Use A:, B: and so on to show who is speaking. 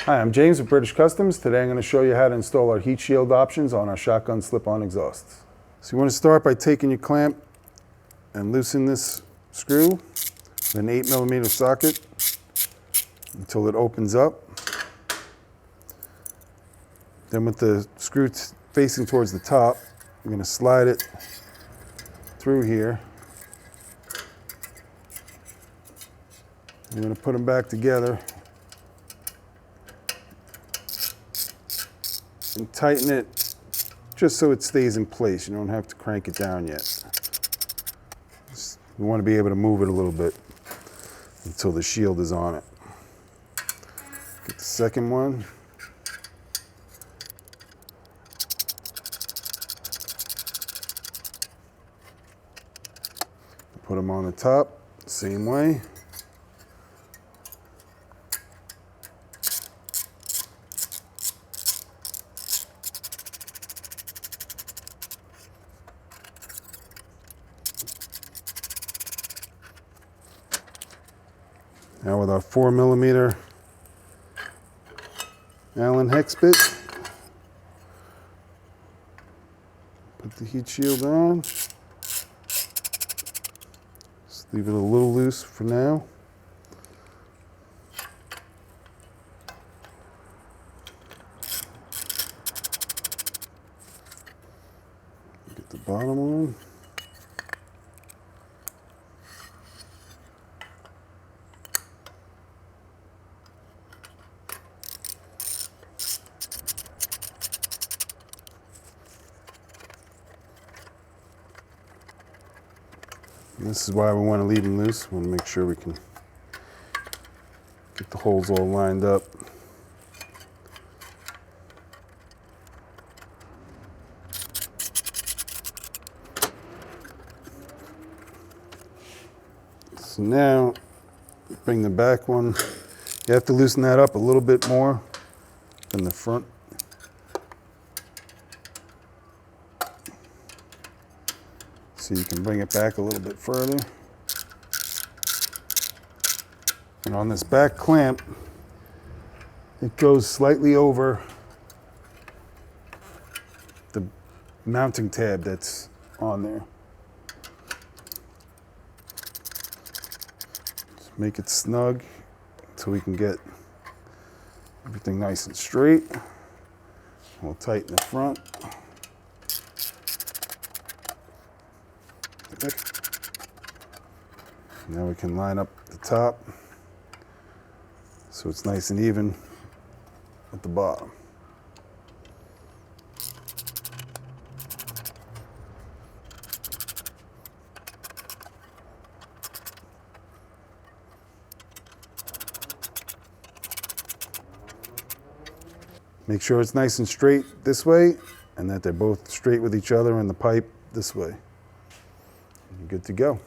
A: Hi, I'm James with British Customs. Today I'm going to show you how to install our heat shield options on our shotgun slip-on exhausts. So you want to start by taking your clamp and loosen this screw with an 8mm socket until it opens up. Then with the screw facing towards the top, I'm going to slide it through here. I'm going to put them back together and tighten it just so it stays in place. You don't have to crank it down yet. You want to be able to move it a little bit until the shield is on it. Get the second one. Put them on the top, same way. Now with our 4mm Allen hex bit, put the heat shield on. Just leave it a little loose for now. Get the bottom on. And this is why we want to leave them loose. We want to make sure we can get the holes all lined up. So now, bring the back one. You have to loosen that up a little bit more than the front. So you can bring it back a little bit further. And on this back clamp, it goes slightly over the mounting tab that's on there. Just make it snug so we can get everything nice and straight. We'll tighten the front. Now we can line up the top so it's nice and even at the bottom. Make sure it's nice and straight this way and that they're both straight with each other and the pipe this way. You're good to go.